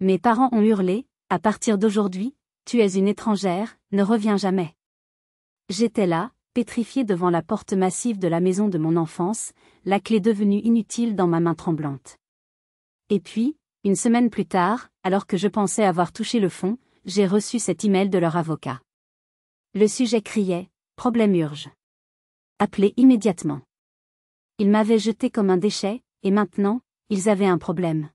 Mes parents ont hurlé, à partir d'aujourd'hui, tu es une étrangère, ne reviens jamais. J'étais là, pétrifiée devant la porte massive de la maison de mon enfance, la clé devenue inutile dans ma main tremblante. Et puis, une semaine plus tard, alors que je pensais avoir touché le fond, j'ai reçu cet email de leur avocat. Le sujet criait « Problème urge. Appelez immédiatement ». Ils m'avaient jeté comme un déchet, et maintenant, ils avaient un problème.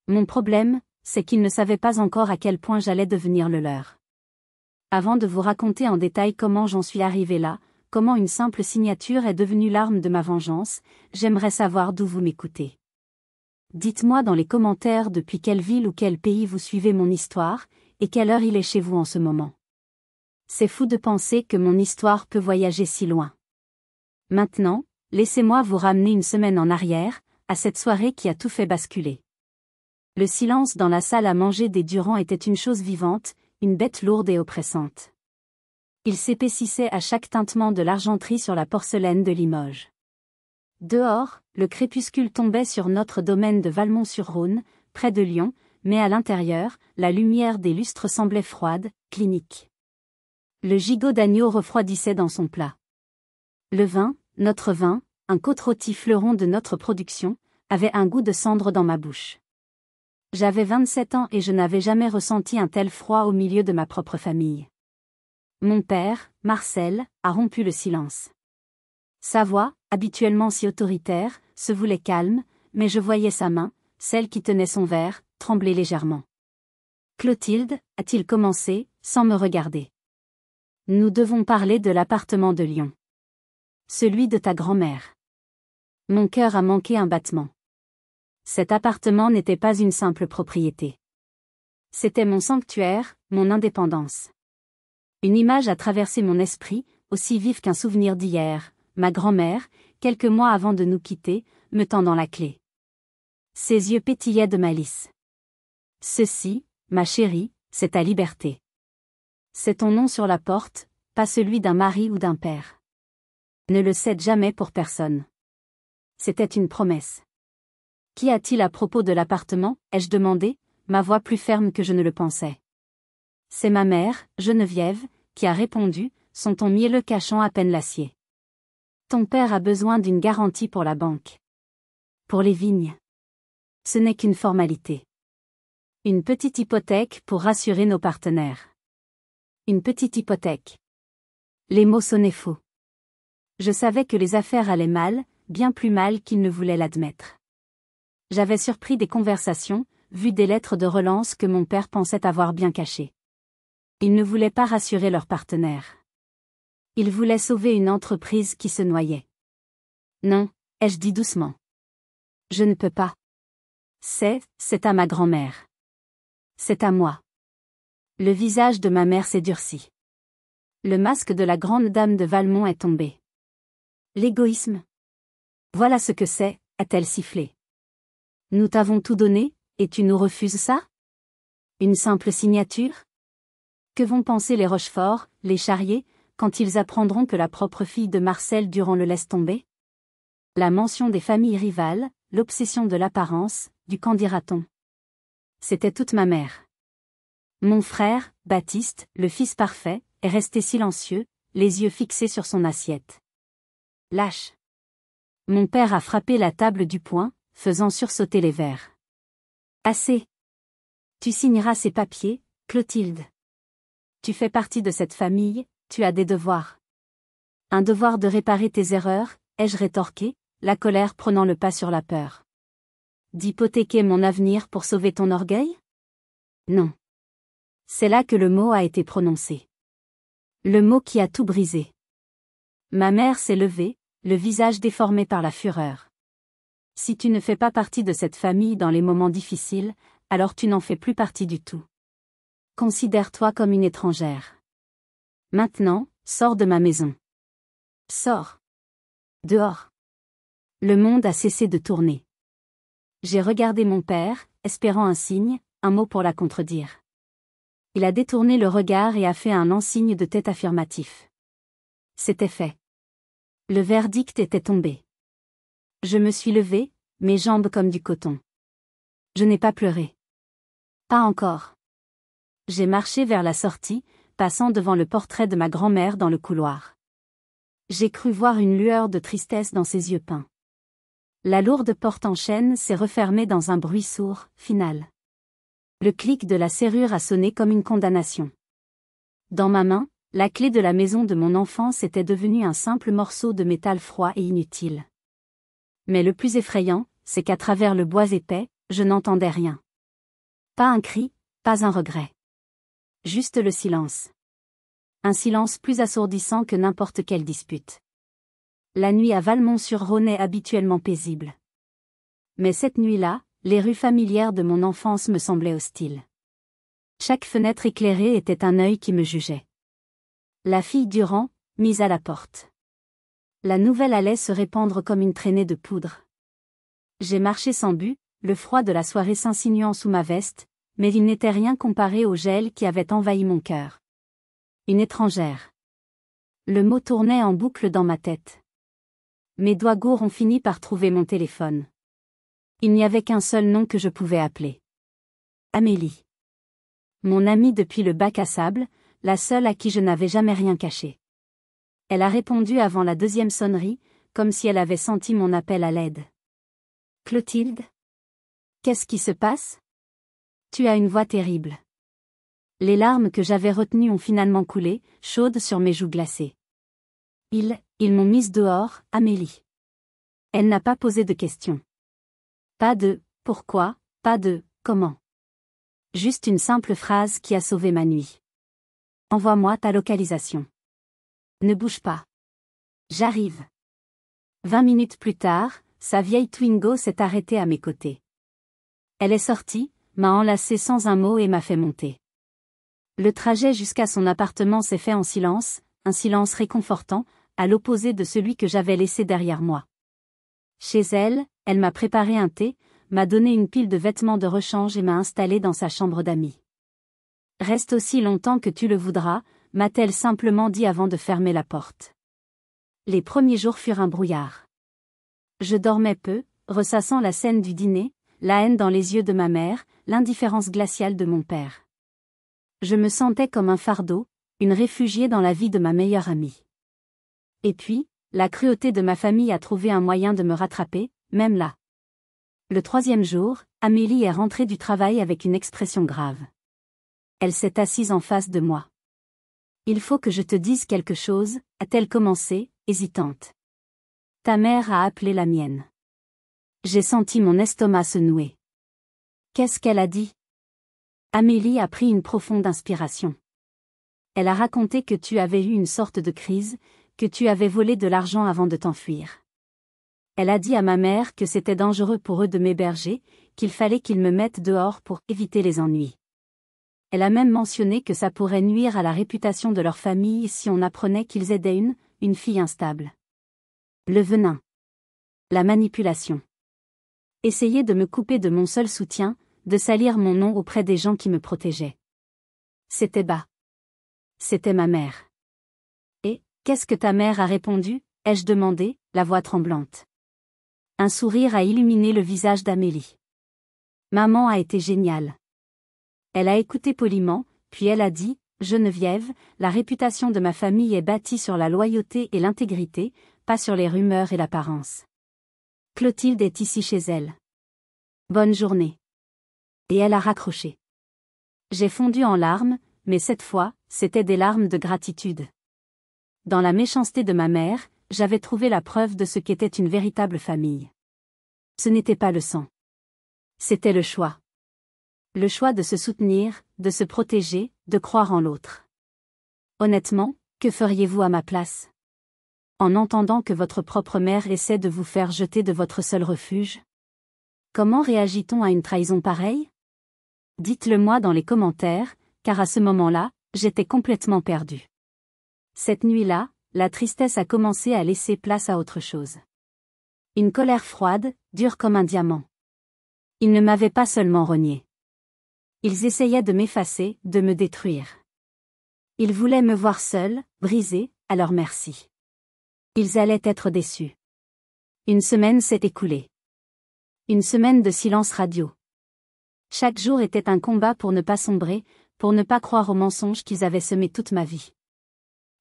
Mon problème, c'est qu'ils ne savaient pas encore à quel point j'allais devenir le leur. Avant de vous raconter en détail comment j'en suis arrivé là, comment une simple signature est devenue l'arme de ma vengeance, j'aimerais savoir d'où vous m'écoutez. Dites-moi dans les commentaires depuis quelle ville ou quel pays vous suivez mon histoire, et quelle heure il est chez vous en ce moment. C'est fou de penser que mon histoire peut voyager si loin. Maintenant, laissez-moi vous ramener une semaine en arrière, à cette soirée qui a tout fait basculer. Le silence dans la salle à manger des Durand était une chose vivante, une bête lourde et oppressante. Il s'épaississait à chaque tintement de l'argenterie sur la porcelaine de Limoges. Dehors, le crépuscule tombait sur notre domaine de Valmont-sur-Rhône, près de Lyon, mais à l'intérieur, la lumière des lustres semblait froide, clinique. Le gigot d'agneau refroidissait dans son plat. Le vin, notre vin, un côte rôti fleuron de notre production, avait un goût de cendre dans ma bouche. J'avais 27 ans et je n'avais jamais ressenti un tel froid au milieu de ma propre famille. Mon père, Marcel, a rompu le silence. Sa voix, habituellement si autoritaire, se voulait calme, mais je voyais sa main, celle qui tenait son verre, trembler légèrement. « Clotilde » a-t-il commencé, sans me regarder. « Nous devons parler de l'appartement de Lyon. Celui de ta grand-mère. » Mon cœur a manqué un battement. Cet appartement n'était pas une simple propriété. C'était mon sanctuaire, mon indépendance. Une image a traversé mon esprit, aussi vive qu'un souvenir d'hier, ma grand-mère, quelques mois avant de nous quitter, me tendant la clé. Ses yeux pétillaient de malice. « Ceci, ma chérie, c'est ta liberté. C'est ton nom sur la porte, pas celui d'un mari ou d'un père. Ne le cède jamais pour personne. » C'était une promesse. Qu'y a-t-il à propos de l'appartement, ai-je demandé, ma voix plus ferme que je ne le pensais. C'est ma mère, Geneviève, qui a répondu, son ton mielleux cachant à peine l'acier. Ton père a besoin d'une garantie pour la banque. Pour les vignes. Ce n'est qu'une formalité. Une petite hypothèque pour rassurer nos partenaires. Une petite hypothèque. Les mots sonnaient faux. Je savais que les affaires allaient mal, bien plus mal qu'ils ne voulaient l'admettre. J'avais surpris des conversations, vu des lettres de relance que mon père pensait avoir bien cachées. Ils ne voulaient pas rassurer leur partenaire. Ils voulaient sauver une entreprise qui se noyait. Non, ai-je dit doucement. Je ne peux pas. C'est à ma grand-mère. C'est à moi. Le visage de ma mère s'est durci. Le masque de la grande dame de Valmont est tombé. L'égoïsme. Voilà ce que c'est, a-t-elle sifflé. Nous t'avons tout donné, et tu nous refuses ça? Une simple signature? Que vont penser les Rochefort, les Charrier, quand ils apprendront que la propre fille de Marcel Durand le laisse tomber? La mention des familles rivales, l'obsession de l'apparence, du qu'en dira-t-on? C'était toute ma mère. Mon frère, Baptiste, le fils parfait, est resté silencieux, les yeux fixés sur son assiette. Lâche. Mon père a frappé la table du poing, faisant sursauter les verres. Assez. Tu signeras ces papiers, Clotilde. Tu fais partie de cette famille, tu as des devoirs. Un devoir de réparer tes erreurs, ai-je rétorqué, la colère prenant le pas sur la peur. D'hypothéquer mon avenir pour sauver ton orgueil? Non. C'est là que le mot a été prononcé. Le mot qui a tout brisé. Ma mère s'est levée, le visage déformé par la fureur. Si tu ne fais pas partie de cette famille dans les moments difficiles, alors tu n'en fais plus partie du tout. Considère-toi comme une étrangère. Maintenant, sors de ma maison. Sors. Dehors. Le monde a cessé de tourner. J'ai regardé mon père, espérant un signe, un mot pour la contredire. Il a détourné le regard et a fait un lent signe de tête affirmatif. C'était fait. Le verdict était tombé. Je me suis levée, mes jambes comme du coton. Je n'ai pas pleuré. Pas encore. J'ai marché vers la sortie, passant devant le portrait de ma grand-mère dans le couloir. J'ai cru voir une lueur de tristesse dans ses yeux peints. La lourde porte en chêne s'est refermée dans un bruit sourd, final. Le clic de la serrure a sonné comme une condamnation. Dans ma main, la clé de la maison de mon enfance était devenue un simple morceau de métal froid et inutile. Mais le plus effrayant, c'est qu'à travers le bois épais, je n'entendais rien. Pas un cri, pas un regret. Juste le silence. Un silence plus assourdissant que n'importe quelle dispute. La nuit à Valmont-sur-Rhône est habituellement paisible. Mais cette nuit-là, les rues familières de mon enfance me semblaient hostiles. Chaque fenêtre éclairée était un œil qui me jugeait. La fille Durand, mise à la porte. La nouvelle allait se répandre comme une traînée de poudre. J'ai marché sans but, le froid de la soirée s'insinuant sous ma veste, mais il n'était rien comparé au gel qui avait envahi mon cœur. Une étrangère. Le mot tournait en boucle dans ma tête. Mes doigts gourds ont fini par trouver mon téléphone. Il n'y avait qu'un seul nom que je pouvais appeler. Amélie. Mon amie depuis le bac à sable, la seule à qui je n'avais jamais rien caché. Elle a répondu avant la deuxième sonnerie, comme si elle avait senti mon appel à l'aide. Clotilde? Qu'est-ce qui se passe? Tu as une voix terrible. Les larmes que j'avais retenues ont finalement coulé, chaudes sur mes joues glacées. Ils m'ont mise dehors, Amélie. Elle n'a pas posé de questions. Pas de « pourquoi », pas de « comment ». Juste une simple phrase qui a sauvé ma nuit. Envoie-moi ta localisation. Ne bouge pas. J'arrive. 20 minutes plus tard, sa vieille Twingo s'est arrêtée à mes côtés. Elle est sortie, m'a enlacée sans un mot et m'a fait monter. Le trajet jusqu'à son appartement s'est fait en silence, un silence réconfortant, à l'opposé de celui que j'avais laissé derrière moi. Chez elle, elle m'a préparé un thé, m'a donné une pile de vêtements de rechange et m'a installé dans sa chambre d'amis. Reste aussi longtemps que tu le voudras, m'a-t-elle simplement dit avant de fermer la porte. Les premiers jours furent un brouillard. Je dormais peu, ressassant la scène du dîner, la haine dans les yeux de ma mère, l'indifférence glaciale de mon père. Je me sentais comme un fardeau, une réfugiée dans la vie de ma meilleure amie. Et puis, la cruauté de ma famille a trouvé un moyen de me rattraper, même là. Le 3e jour, Amélie est rentrée du travail avec une expression grave. Elle s'est assise en face de moi. Il faut que je te dise quelque chose, a-t-elle commencé, hésitante. Ta mère a appelé la mienne. J'ai senti mon estomac se nouer. Qu'est-ce qu'elle a dit? Amélie a pris une profonde inspiration. Elle a raconté que tu avais eu une sorte de crise, que tu avais volé de l'argent avant de t'enfuir. Elle a dit à ma mère que c'était dangereux pour eux de m'héberger, qu'il fallait qu'ils me mettent dehors pour éviter les ennuis. Elle a même mentionné que ça pourrait nuire à la réputation de leur famille si on apprenait qu'ils aidaient une fille instable. Le venin. La manipulation. Essayer de me couper de mon seul soutien, de salir mon nom auprès des gens qui me protégeaient. C'était bas. C'était ma mère. Et, qu'est-ce que ta mère a répondu, ai-je demandé, la voix tremblante. Un sourire a illuminé le visage d'Amélie. Maman a été géniale. Elle a écouté poliment, puis elle a dit, Geneviève, la réputation de ma famille est bâtie sur la loyauté et l'intégrité, pas sur les rumeurs et l'apparence. Clotilde est ici chez elle. Bonne journée. Et elle a raccroché. J'ai fondu en larmes, mais cette fois, c'était des larmes de gratitude. Dans la méchanceté de ma mère, j'avais trouvé la preuve de ce qu'était une véritable famille. Ce n'était pas le sang. C'était le choix. Le choix de se soutenir, de se protéger, de croire en l'autre. Honnêtement, que feriez-vous à ma place? En entendant que votre propre mère essaie de vous faire jeter de votre seul refuge? Comment réagit-on à une trahison pareille? Dites-le moi dans les commentaires, car à ce moment-là, j'étais complètement perdue. Cette nuit-là, la tristesse a commencé à laisser place à autre chose. Une colère froide, dure comme un diamant. Ils ne m'avaient pas seulement renié. Ils essayaient de m'effacer, de me détruire. Ils voulaient me voir seule, brisée, à leur merci. Ils allaient être déçus. Une semaine s'est écoulée. Une semaine de silence radio. Chaque jour était un combat pour ne pas sombrer, pour ne pas croire aux mensonges qu'ils avaient semés toute ma vie.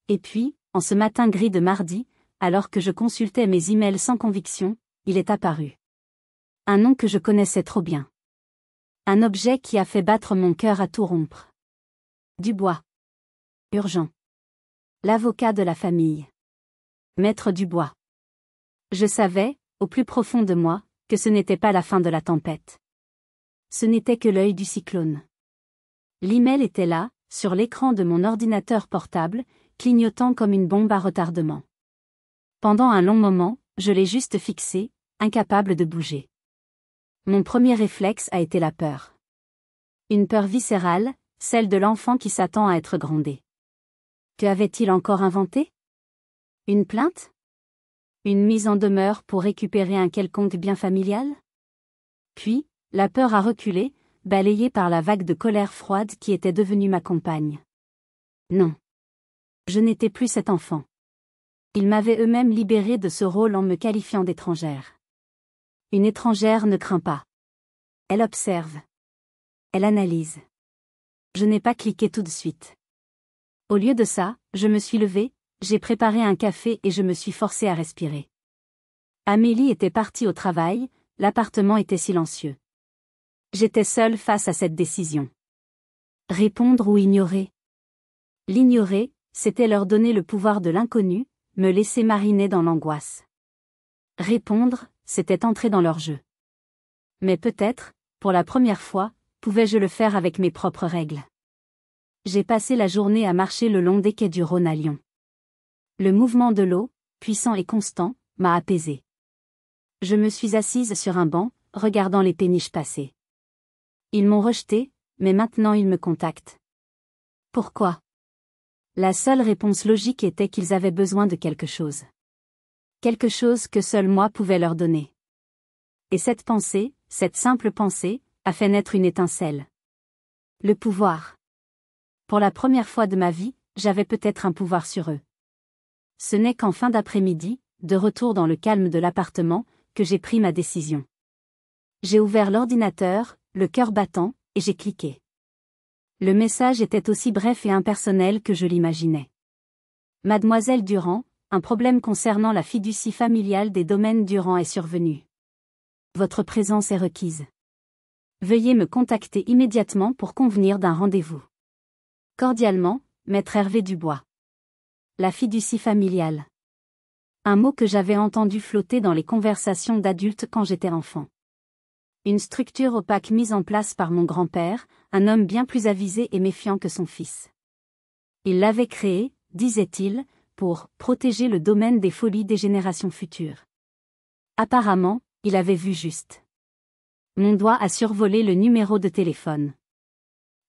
Et puis, en ce matin gris de mardi, alors que je consultais mes emails sans conviction, il est apparu. Un nom que je connaissais trop bien. Un objet qui a fait battre mon cœur à tout rompre. Dubois. Urgent. L'avocat de la famille. Maître Dubois. Je savais, au plus profond de moi, que ce n'était pas la fin de la tempête. Ce n'était que l'œil du cyclone. L'email était là, sur l'écran de mon ordinateur portable, clignotant comme une bombe à retardement. Pendant un long moment, je l'ai juste fixé, incapable de bouger. Mon premier réflexe a été la peur. Une peur viscérale, celle de l'enfant qui s'attend à être grondé. Que avait-il encore inventé? Une plainte? Une mise en demeure pour récupérer un quelconque bien familial? Puis, la peur a reculé, balayée par la vague de colère froide qui était devenue ma compagne. Non. Je n'étais plus cet enfant. Ils m'avaient eux-mêmes libérée de ce rôle en me qualifiant d'étrangère. Une étrangère ne craint pas. Elle observe. Elle analyse. Je n'ai pas cliqué tout de suite. Au lieu de ça, je me suis levée, j'ai préparé un café et je me suis forcée à respirer. Amélie était partie au travail, l'appartement était silencieux. J'étais seule face à cette décision. Répondre ou ignorer? L'ignorer, c'était leur donner le pouvoir de l'inconnu, me laisser mariner dans l'angoisse. Répondre, c'était entrer dans leur jeu. Mais peut-être, pour la première fois, pouvais-je le faire avec mes propres règles. J'ai passé la journée à marcher le long des quais du Rhône à Lyon. Le mouvement de l'eau, puissant et constant, m'a apaisée. Je me suis assise sur un banc, regardant les péniches passer. Ils m'ont rejeté, mais maintenant ils me contactent. Pourquoi? La seule réponse logique était qu'ils avaient besoin de quelque chose. Quelque chose que seul moi pouvais leur donner. Et cette pensée, cette simple pensée, a fait naître une étincelle. Le pouvoir. Pour la première fois de ma vie, j'avais peut-être un pouvoir sur eux. Ce n'est qu'en fin d'après-midi, de retour dans le calme de l'appartement, que j'ai pris ma décision. J'ai ouvert l'ordinateur, le cœur battant, et j'ai cliqué. Le message était aussi bref et impersonnel que je l'imaginais. Mademoiselle Durand, un problème concernant la fiducie familiale des domaines Durand est survenu. Votre présence est requise. Veuillez me contacter immédiatement pour convenir d'un rendez-vous. Cordialement, Maître Hervé Dubois. La fiducie familiale. Un mot que j'avais entendu flotter dans les conversations d'adultes quand j'étais enfant. Une structure opaque mise en place par mon grand-père, un homme bien plus avisé et méfiant que son fils. Il l'avait créée, disait-il, pour protéger le domaine des folies des générations futures. Apparemment, il avait vu juste. Mon doigt a survolé le numéro de téléphone.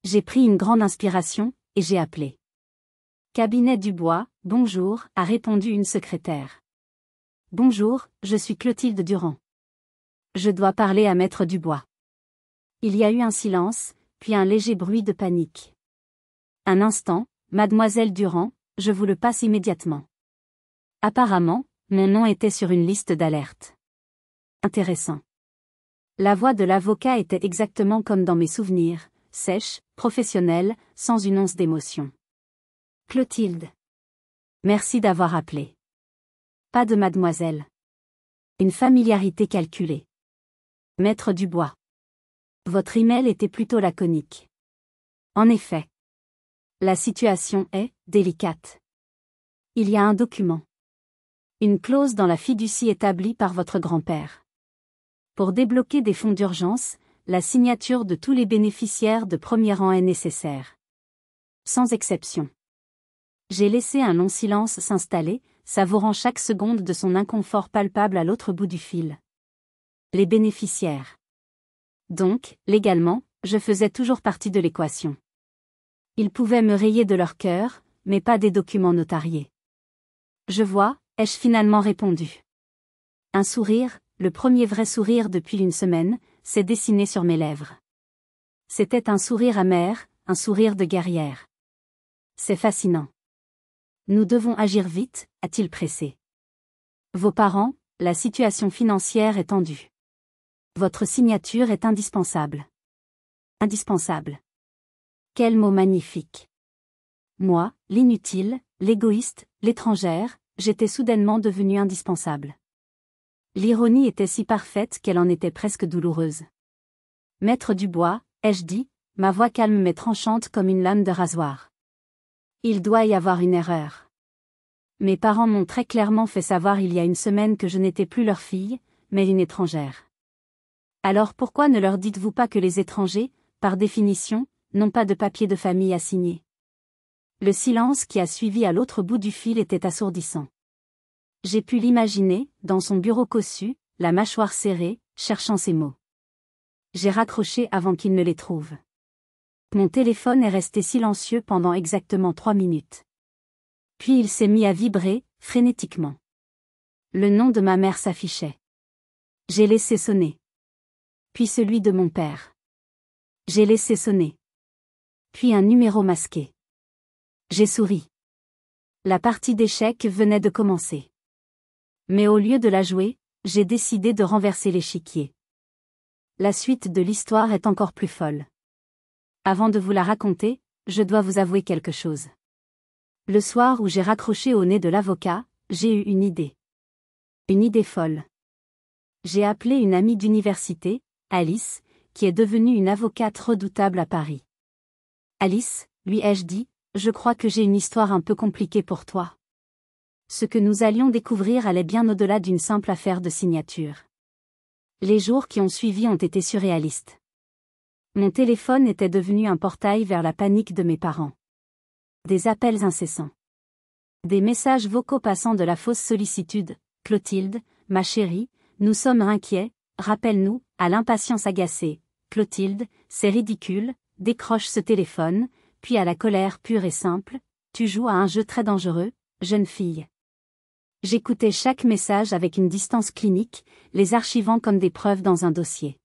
J'ai pris une grande inspiration, et j'ai appelé. Cabinet Dubois, bonjour, a répondu une secrétaire. Bonjour, je suis Clotilde Durand. Je dois parler à Maître Dubois. Il y a eu un silence, puis un léger bruit de panique. Un instant, Mademoiselle Durand, je vous le passe immédiatement. Apparemment, mon nom était sur une liste d'alerte. Intéressant. La voix de l'avocat était exactement comme dans mes souvenirs, sèche, professionnelle, sans une once d'émotion. Clotilde. Merci d'avoir appelé. Pas de mademoiselle. Une familiarité calculée. Maître Dubois. Votre email était plutôt laconique. En effet. La situation est délicate. Il y a un document. Une clause dans la fiducie établie par votre grand-père. Pour débloquer des fonds d'urgence, la signature de tous les bénéficiaires de premier rang est nécessaire. Sans exception. J'ai laissé un long silence s'installer, savourant chaque seconde de son inconfort palpable à l'autre bout du fil. Les bénéficiaires. Donc, légalement, je faisais toujours partie de l'équation. Ils pouvaient me rayer de leur cœur, mais pas des documents notariés. Je vois, ai-je finalement répondu. Un sourire, le premier vrai sourire depuis une semaine, s'est dessiné sur mes lèvres. C'était un sourire amer, un sourire de guerrière. C'est fascinant. Nous devons agir vite, a-t-il pressé. Vos parents, la situation financière est tendue. Votre signature est indispensable. Indispensable. Quel mot magnifique. Moi, l'inutile, l'égoïste, l'étrangère, j'étais soudainement devenue indispensable. L'ironie était si parfaite qu'elle en était presque douloureuse. Maître Dubois, ai-je dit, ma voix calme mais tranchante comme une lame de rasoir. Il doit y avoir une erreur. Mes parents m'ont très clairement fait savoir il y a une semaine que je n'étais plus leur fille, mais une étrangère. Alors pourquoi ne leur dites-vous pas que les étrangers, par définition, n'ont pas de papier de famille à signer? Le silence qui a suivi à l'autre bout du fil était assourdissant. J'ai pu l'imaginer, dans son bureau cossu, la mâchoire serrée, cherchant ses mots. J'ai raccroché avant qu'il ne les trouve. Mon téléphone est resté silencieux pendant exactement 3 minutes. Puis il s'est mis à vibrer, frénétiquement. Le nom de ma mère s'affichait. J'ai laissé sonner. Puis celui de mon père. J'ai laissé sonner. Puis un numéro masqué. J'ai souri. La partie d'échecs venait de commencer. Mais au lieu de la jouer, j'ai décidé de renverser l'échiquier. La suite de l'histoire est encore plus folle. Avant de vous la raconter, je dois vous avouer quelque chose. Le soir où j'ai raccroché au nez de l'avocat, j'ai eu une idée. Une idée folle. J'ai appelé une amie d'université, Alice, qui est devenue une avocate redoutable à Paris. Alice, lui ai-je dit, je crois que j'ai une histoire un peu compliquée pour toi. Ce que nous allions découvrir allait bien au-delà d'une simple affaire de signature. Les jours qui ont suivi ont été surréalistes. Mon téléphone était devenu un portail vers la panique de mes parents. Des appels incessants. Des messages vocaux passant de la fausse sollicitude, Clotilde, ma chérie, nous sommes inquiets, rappelle-nous, à l'impatience agacée, Clotilde, c'est ridicule, décroche ce téléphone, puis à la colère pure et simple, tu joues à un jeu très dangereux, jeune fille. J'écoutais chaque message avec une distance clinique, les archivant comme des preuves dans un dossier.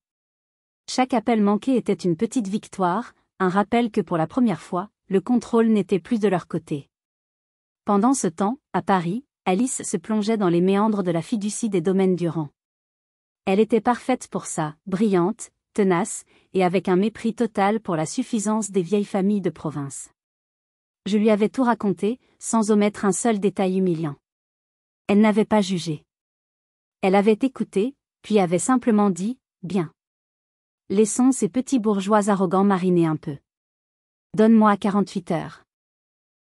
Chaque appel manqué était une petite victoire, un rappel que pour la première fois, le contrôle n'était plus de leur côté. Pendant ce temps, à Paris, Alice se plongeait dans les méandres de la fiducie des domaines Durand. Elle était parfaite pour ça, brillante, tenace, et avec un mépris total pour la suffisance des vieilles familles de province. Je lui avais tout raconté, sans omettre un seul détail humiliant. Elle n'avait pas jugé. Elle avait écouté, puis avait simplement dit, bien. Laissons ces petits bourgeois arrogants mariner un peu. Donne-moi 48 heures.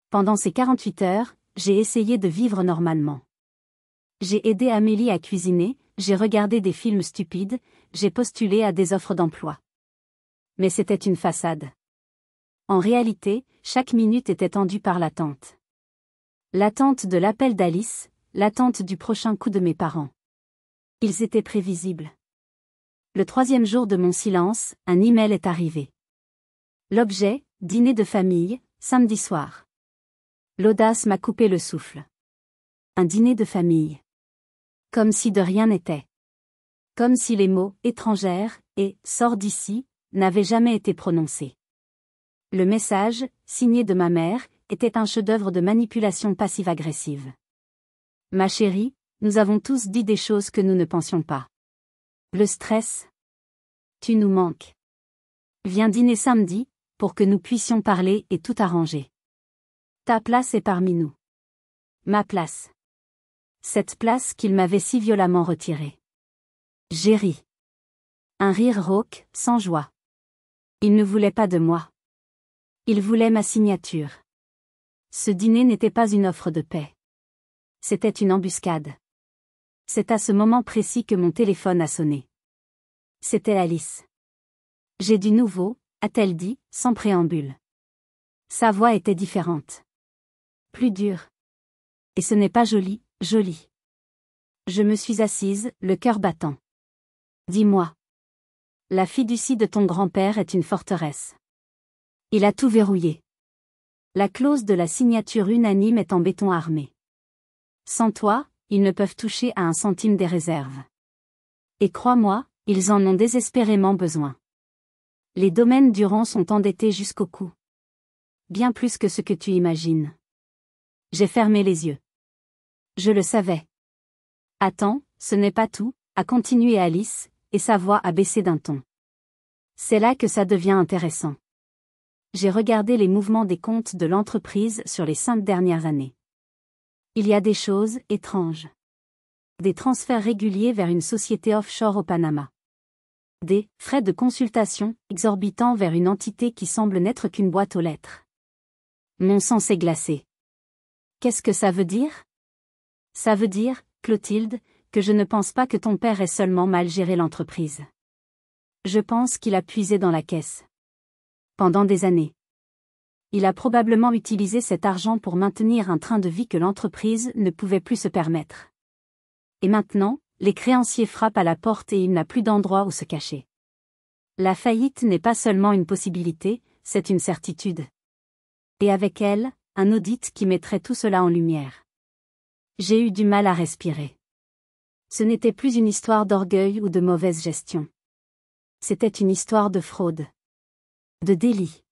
Pendant ces 48 heures, j'ai essayé de vivre normalement. J'ai aidé Amélie à cuisiner, j'ai regardé des films stupides, j'ai postulé à des offres d'emploi. Mais c'était une façade. En réalité, chaque minute était tendue par l'attente. L'attente de l'appel d'Alice, l'attente du prochain coup de mes parents. Ils étaient prévisibles. Le 3e jour de mon silence, un email est arrivé. L'objet, dîner de famille, samedi soir. L'audace m'a coupé le souffle. Un dîner de famille. Comme si de rien n'était. Comme si les mots « étrangère » et « sors d'ici » n'avaient jamais été prononcés. Le message, signé de ma mère, était un chef-d'œuvre de manipulation passive-agressive. Ma chérie, nous avons tous dit des choses que nous ne pensions pas. Le stress. Tu nous manques. Viens dîner samedi, pour que nous puissions parler et tout arranger. Ta place est parmi nous. Ma place. Cette place qu'il m'avait si violemment retirée. J'ai ri. Un rire rauque, sans joie. Il ne voulait pas de moi. Il voulait ma signature. Ce dîner n'était pas une offre de paix. C'était une embuscade. C'est à ce moment précis que mon téléphone a sonné. C'était Alice. J'ai du nouveau, a-t-elle dit, sans préambule. Sa voix était différente. Plus dure. Et ce n'est pas joli, joli. Je me suis assise, le cœur battant. Dis-moi. La fiducie de ton grand-père est une forteresse. Il a tout verrouillé. La clause de la signature unanime est en béton armé. Sans toi, ils ne peuvent toucher à un centime des réserves. Et crois-moi, ils en ont désespérément besoin. Les domaines Durand sont endettés jusqu'au cou. Bien plus que ce que tu imagines. J'ai fermé les yeux. Je le savais. Attends, ce n'est pas tout, a continué Alice, et sa voix a baissé d'un ton. C'est là que ça devient intéressant. J'ai regardé les mouvements des comptes de l'entreprise sur les 5 dernières années. Il y a des choses étranges. Des transferts réguliers vers une société offshore au Panama. Des frais de consultation exorbitants vers une entité qui semble n'être qu'une boîte aux lettres. Mon sang s'est glacé. Qu'est-ce que ça veut dire? Ça veut dire, Clotilde, que je ne pense pas que ton père ait seulement mal géré l'entreprise. Je pense qu'il a puisé dans la caisse. Pendant des années. Il a probablement utilisé cet argent pour maintenir un train de vie que l'entreprise ne pouvait plus se permettre. Et maintenant, les créanciers frappent à la porte et il n'a plus d'endroit où se cacher. La faillite n'est pas seulement une possibilité, c'est une certitude. Et avec elle, un audit qui mettrait tout cela en lumière. J'ai eu du mal à respirer. Ce n'était plus une histoire d'orgueil ou de mauvaise gestion. C'était une histoire de fraude. De délit.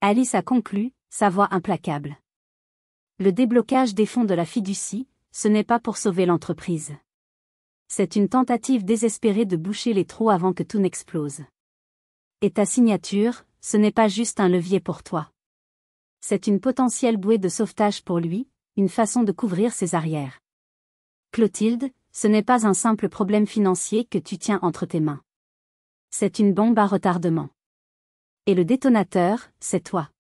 Alice a conclu, sa voix implacable. Le déblocage des fonds de la fiducie, ce n'est pas pour sauver l'entreprise. C'est une tentative désespérée de boucher les trous avant que tout n'explose. Et ta signature, ce n'est pas juste un levier pour toi. C'est une potentielle bouée de sauvetage pour lui, une façon de couvrir ses arrières. Clotilde, ce n'est pas un simple problème financier que tu tiens entre tes mains. C'est une bombe à retardement. Et le détonateur, c'est toi.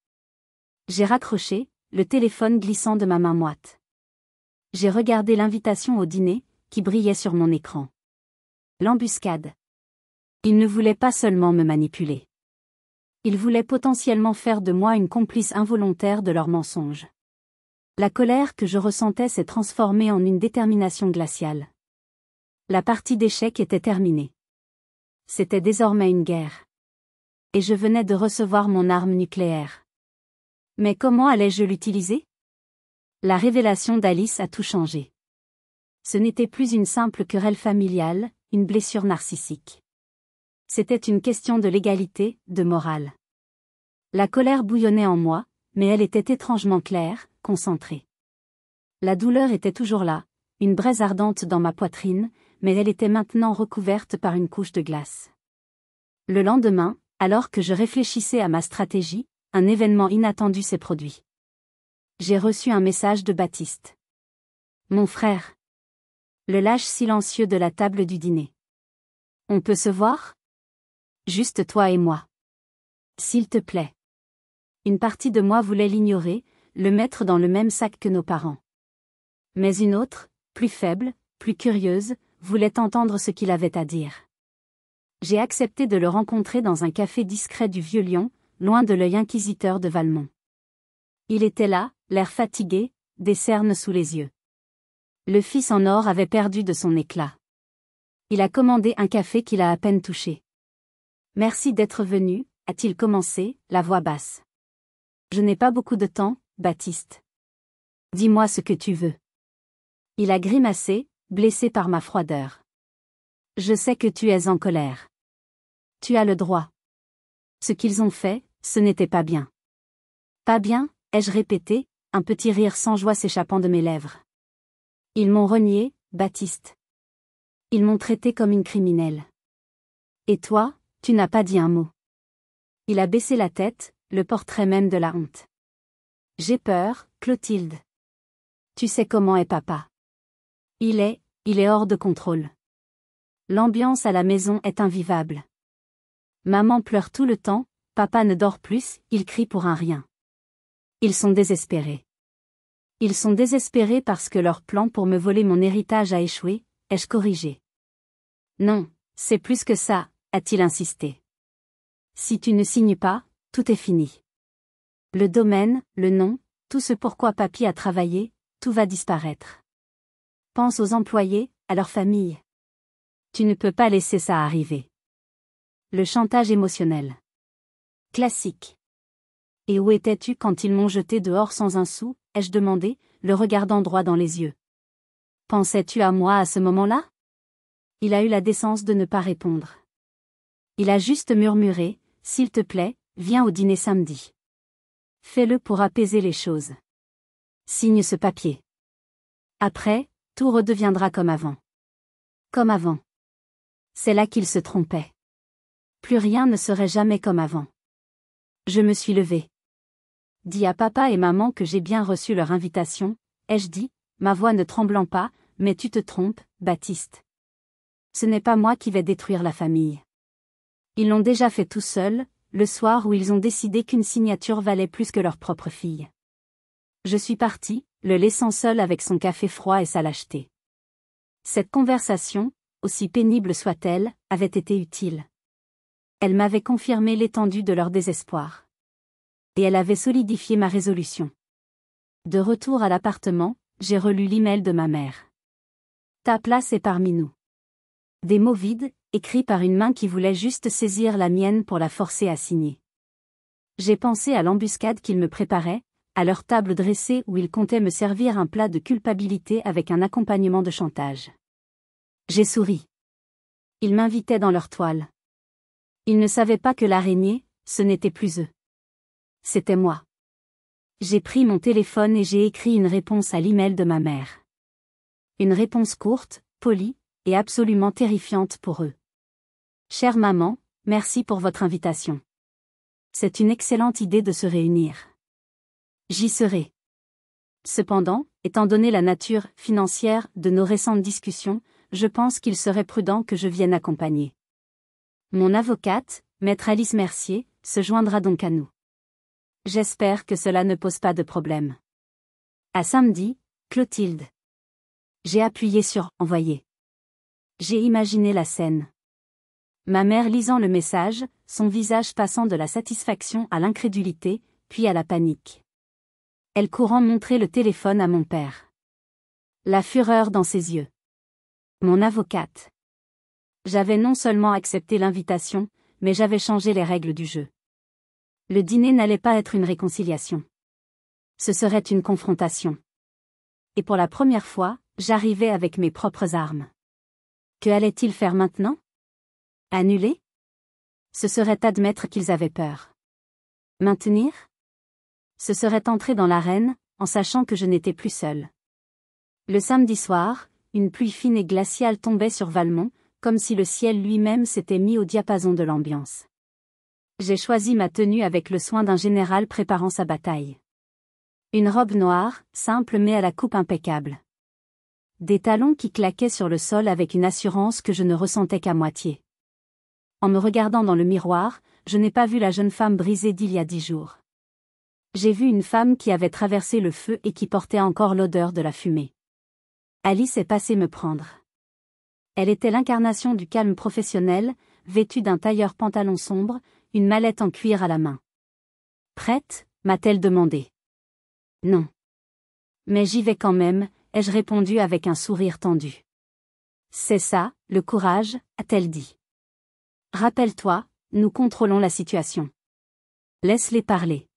J'ai raccroché, le téléphone glissant de ma main moite. J'ai regardé l'invitation au dîner, qui brillait sur mon écran. L'embuscade. Il ne voulait pas seulement me manipuler. Il voulait potentiellement faire de moi une complice involontaire de leurs mensonges. La colère que je ressentais s'est transformée en une détermination glaciale. La partie d'échecs était terminée. C'était désormais une guerre. Et je venais de recevoir mon arme nucléaire. Mais comment allais-je l'utiliser? La révélation d'Alice a tout changé. Ce n'était plus une simple querelle familiale, une blessure narcissique. C'était une question de légalité, de morale. La colère bouillonnait en moi, mais elle était étrangement claire, concentrée. La douleur était toujours là, une braise ardente dans ma poitrine, mais elle était maintenant recouverte par une couche de glace. Le lendemain, alors que je réfléchissais à ma stratégie, un événement inattendu s'est produit. J'ai reçu un message de Baptiste. Mon frère. Le lâche silencieux de la table du dîner. On peut se voir? Juste toi et moi. S'il te plaît. Une partie de moi voulait l'ignorer, le mettre dans le même sac que nos parents. Mais une autre, plus faible, plus curieuse, voulait entendre ce qu'il avait à dire. J'ai accepté de le rencontrer dans un café discret du Vieux-Lyon, loin de l'œil inquisiteur de Valmont. Il était là, l'air fatigué, des cernes sous les yeux. Le fils en or avait perdu de son éclat. Il a commandé un café qu'il a à peine touché. Merci d'être venu, a-t-il commencé, la voix basse. Je n'ai pas beaucoup de temps, Baptiste. Dis-moi ce que tu veux. Il a grimacé, blessé par ma froideur. Je sais que tu es en colère. Tu as le droit. Ce qu'ils ont fait, ce n'était pas bien. Pas bien, ai-je répété, un petit rire sans joie s'échappant de mes lèvres. Ils m'ont renié, Baptiste. Ils m'ont traité comme une criminelle. Et toi, tu n'as pas dit un mot. Il a baissé la tête, le portrait même de la honte. J'ai peur, Clotilde. Tu sais comment est papa. Il est hors de contrôle. L'ambiance à la maison est invivable. Maman pleure tout le temps, papa ne dort plus, il crie pour un rien. Ils sont désespérés. Ils sont désespérés parce que leur plan pour me voler mon héritage a échoué, ai-je corrigé. Non, c'est plus que ça, a-t-il insisté. Si tu ne signes pas, tout est fini. Le domaine, le nom, tout ce pourquoi papy a travaillé, tout va disparaître. Pense aux employés, à leur famille. Tu ne peux pas laisser ça arriver. Le chantage émotionnel. Classique. Et où étais-tu quand ils m'ont jeté dehors sans un sou, ai-je demandé, le regardant droit dans les yeux. Pensais-tu à moi à ce moment-là? Il a eu la décence de ne pas répondre. Il a juste murmuré, s'il te plaît, viens au dîner samedi. Fais-le pour apaiser les choses. Signe ce papier. Après, tout redeviendra comme avant. Comme avant. C'est là qu'il se trompait. Plus rien ne serait jamais comme avant. Je me suis levée. Dis à papa et maman que j'ai bien reçu leur invitation, ai-je dit, ma voix ne tremblant pas, mais tu te trompes, Baptiste. Ce n'est pas moi qui vais détruire la famille. Ils l'ont déjà fait tout seuls, le soir où ils ont décidé qu'une signature valait plus que leur propre fille. Je suis partie, le laissant seul avec son café froid et sa lâcheté. Cette conversation, aussi pénible soit-elle, avait été utile. Elle m'avait confirmé l'étendue de leur désespoir. Et elle avait solidifié ma résolution. De retour à l'appartement, j'ai relu l'email de ma mère. Ta place est parmi nous. Des mots vides, écrits par une main qui voulait juste saisir la mienne pour la forcer à signer. J'ai pensé à l'embuscade qu'ils me préparaient, à leur table dressée où ils comptaient me servir un plat de culpabilité avec un accompagnement de chantage. J'ai souri. Ils m'invitaient dans leur toile. Ils ne savaient pas que l'araignée, ce n'était plus eux. C'était moi. J'ai pris mon téléphone et j'ai écrit une réponse à l'email de ma mère. Une réponse courte, polie, et absolument terrifiante pour eux. Chère maman, merci pour votre invitation. C'est une excellente idée de se réunir. J'y serai. Cependant, étant donné la nature financière de nos récentes discussions, je pense qu'il serait prudent que je vienne accompagner. Mon avocate, maître Alice Mercier, se joindra donc à nous. J'espère que cela ne pose pas de problème. À samedi, Clotilde. J'ai appuyé sur « Envoyer ». J'ai imaginé la scène. Ma mère lisant le message, son visage passant de la satisfaction à l'incrédulité, puis à la panique. Elle courant montrer le téléphone à mon père. La fureur dans ses yeux. Mon avocate. J'avais non seulement accepté l'invitation, mais j'avais changé les règles du jeu. Le dîner n'allait pas être une réconciliation. Ce serait une confrontation. Et pour la première fois, j'arrivais avec mes propres armes. Que allait-il faire maintenant? Annuler? Ce serait admettre qu'ils avaient peur. Maintenir? Ce serait entrer dans l'arène, en sachant que je n'étais plus seule. Le samedi soir, une pluie fine et glaciale tombait sur Valmont, comme si le ciel lui-même s'était mis au diapason de l'ambiance. J'ai choisi ma tenue avec le soin d'un général préparant sa bataille. Une robe noire, simple mais à la coupe impeccable. Des talons qui claquaient sur le sol avec une assurance que je ne ressentais qu'à moitié. En me regardant dans le miroir, je n'ai pas vu la jeune femme brisée d'il y a 10 jours. J'ai vu une femme qui avait traversé le feu et qui portait encore l'odeur de la fumée. Alice est passée me prendre. Elle était l'incarnation du calme professionnel, vêtue d'un tailleur pantalon sombre, une mallette en cuir à la main. Prête, m'a-t-elle demandé. Non. Mais j'y vais quand même, ai-je répondu avec un sourire tendu. C'est ça, le courage, a-t-elle dit. Rappelle-toi, nous contrôlons la situation. Laisse-les parler.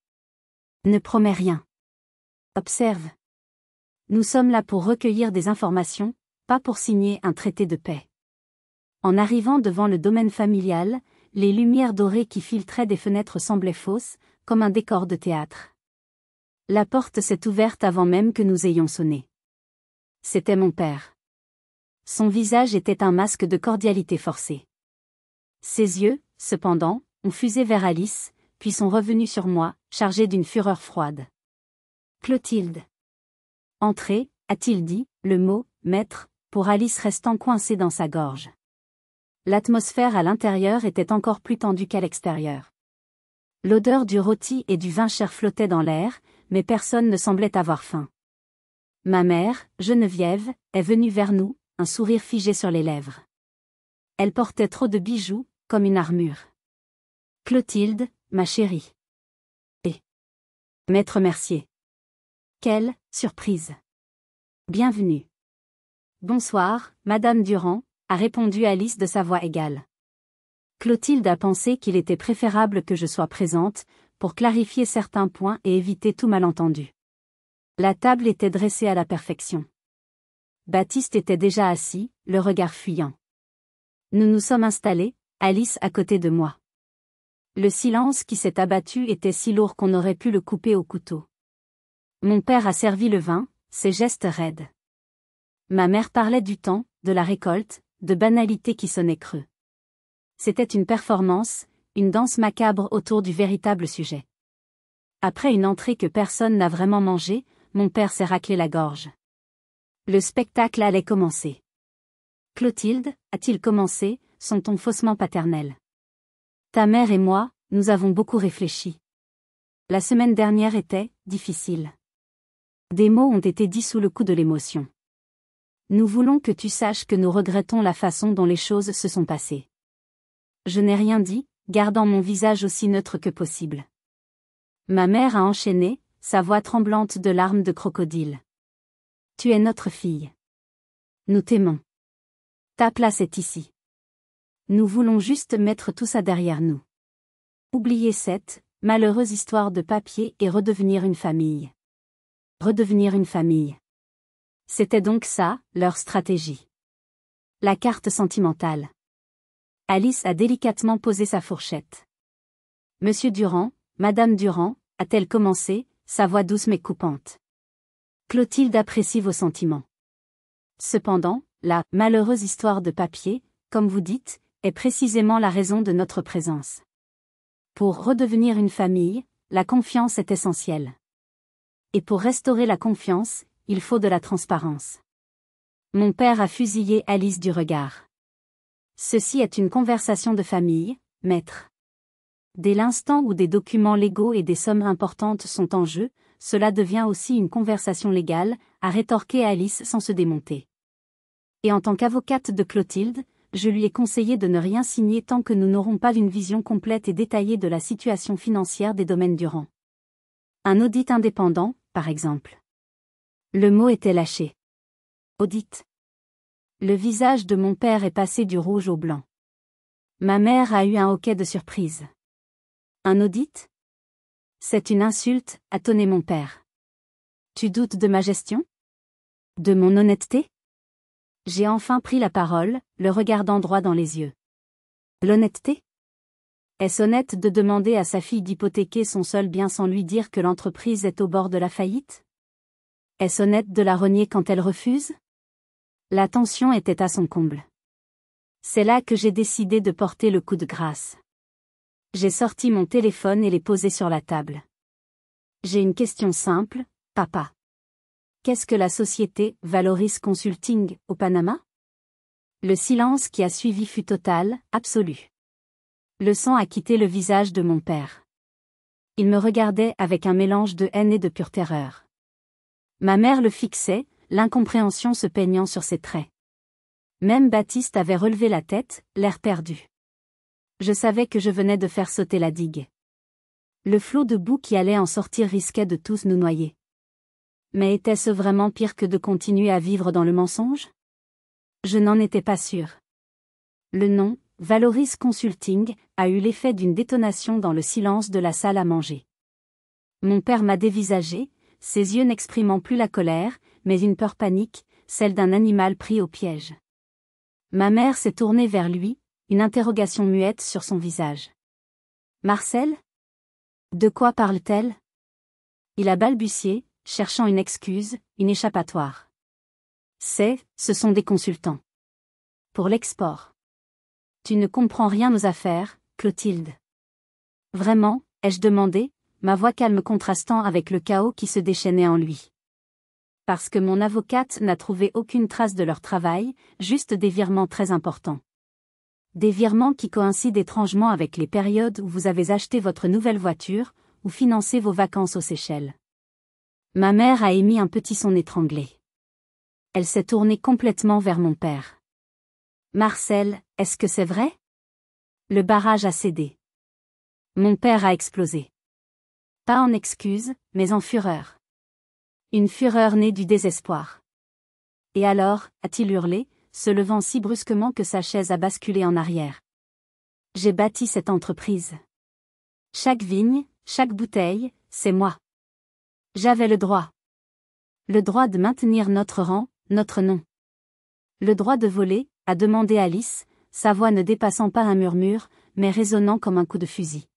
Ne promets rien. Observe. Nous sommes là pour recueillir des informations, pas pour signer un traité de paix. En arrivant devant le domaine familial, les lumières dorées qui filtraient des fenêtres semblaient fausses, comme un décor de théâtre. La porte s'est ouverte avant même que nous ayons sonné. C'était mon père. Son visage était un masque de cordialité forcée. Ses yeux, cependant, ont fusé vers Alice, puis sont revenus sur moi, chargés d'une fureur froide. Clotilde. Entrez, a-t-il dit, le mot « maître » pour Alice restant coincé dans sa gorge. L'atmosphère à l'intérieur était encore plus tendue qu'à l'extérieur. L'odeur du rôti et du vin cher flottait dans l'air, mais personne ne semblait avoir faim. Ma mère, Geneviève, est venue vers nous, un sourire figé sur les lèvres. Elle portait trop de bijoux, comme une armure. Clotilde, ma chérie. Et Maître Mercier. Quelle surprise. Bienvenue. Bonsoir, Madame Durand, a répondu Alice de sa voix égale. Clotilde a pensé qu'il était préférable que je sois présente, pour clarifier certains points et éviter tout malentendu. La table était dressée à la perfection. Baptiste était déjà assis, le regard fuyant. Nous nous sommes installés, Alice à côté de moi. Le silence qui s'est abattu était si lourd qu'on aurait pu le couper au couteau. Mon père a servi le vin, ses gestes raides. Ma mère parlait du temps, de la récolte, de banalités qui sonnaient creux. C'était une performance, une danse macabre autour du véritable sujet. Après une entrée que personne n'a vraiment mangée, mon père s'est raclé la gorge. Le spectacle allait commencer. Clotilde, a-t-il commencé, son ton faussement paternel. Ta mère et moi, nous avons beaucoup réfléchi. La semaine dernière était difficile. Des mots ont été dits sous le coup de l'émotion. Nous voulons que tu saches que nous regrettons la façon dont les choses se sont passées. Je n'ai rien dit, gardant mon visage aussi neutre que possible. Ma mère a enchaîné, sa voix tremblante de larmes de crocodile. Tu es notre fille. Nous t'aimons. Ta place est ici. Nous voulons juste mettre tout ça derrière nous. Oublier cette malheureuse histoire de papier et redevenir une famille. Redevenir une famille. C'était donc ça, leur stratégie. La carte sentimentale. Alice a délicatement posé sa fourchette. Monsieur Durand, Madame Durand, a-t-elle commencé, sa voix douce mais coupante. Clotilde apprécie vos sentiments. Cependant, la malheureuse histoire de papier, comme vous dites, est précisément la raison de notre présence. Pour redevenir une famille, la confiance est essentielle. Et pour restaurer la confiance, il faut de la transparence. Mon père a fusillé Alice du regard. Ceci est une conversation de famille, maître. Dès l'instant où des documents légaux et des sommes importantes sont en jeu, cela devient aussi une conversation légale, a rétorqué Alice sans se démonter. Et en tant qu'avocate de Clotilde, je lui ai conseillé de ne rien signer tant que nous n'aurons pas une vision complète et détaillée de la situation financière des domaines Durand. Un audit indépendant, par exemple. Le mot était lâché. Audit. Le visage de mon père est passé du rouge au blanc. Ma mère a eu un hoquet de surprise. Un audit ? C'est une insulte, a tonné mon père. Tu doutes de ma gestion ? De mon honnêteté ? J'ai enfin pris la parole, le regardant droit dans les yeux. L'honnêteté ? Est-ce honnête de demander à sa fille d'hypothéquer son seul bien sans lui dire que l'entreprise est au bord de la faillite ? Est-ce honnête de la renier quand elle refuse ? La tension était à son comble. C'est là que j'ai décidé de porter le coup de grâce. J'ai sorti mon téléphone et l'ai posé sur la table. J'ai une question simple, papa. Qu'est-ce que la société Valoris Consulting au Panama ? Le silence qui a suivi fut total, absolu. Le sang a quitté le visage de mon père. Il me regardait avec un mélange de haine et de pure terreur. Ma mère le fixait, l'incompréhension se peignant sur ses traits. Même Baptiste avait relevé la tête, l'air perdu. Je savais que je venais de faire sauter la digue. Le flot de boue qui allait en sortir risquait de tous nous noyer. Mais était-ce vraiment pire que de continuer à vivre dans le mensonge ? Je n'en étais pas sûre. Le nom, Valoris Consulting, a eu l'effet d'une détonation dans le silence de la salle à manger. Mon père m'a dévisagé, ses yeux n'exprimant plus la colère, mais une peur panique, celle d'un animal pris au piège. Ma mère s'est tournée vers lui, une interrogation muette sur son visage. Marcel ? De quoi parle-t-elle ? Il a balbutié, cherchant une excuse, une échappatoire. Ce sont des consultants. Pour l'export. Tu ne comprends rien aux affaires, Clotilde. Vraiment, ai-je demandé, ma voix calme contrastant avec le chaos qui se déchaînait en lui. Parce que mon avocate n'a trouvé aucune trace de leur travail, juste des virements très importants. Des virements qui coïncident étrangement avec les périodes où vous avez acheté votre nouvelle voiture, ou financé vos vacances aux Seychelles. Ma mère a émis un petit son étranglé. Elle s'est tournée complètement vers mon père. Marcel, est-ce que c'est vrai ? Le barrage a cédé. Mon père a explosé. Pas en excuse, mais en fureur. Une fureur née du désespoir. Et alors, a-t-il hurlé, se levant si brusquement que sa chaise a basculé en arrière. J'ai bâti cette entreprise. Chaque vigne, chaque bouteille, c'est moi. J'avais le droit. Le droit de maintenir notre rang, notre nom. Le droit de voler, a demandé Alice, sa voix ne dépassant pas un murmure, mais résonnant comme un coup de fusil.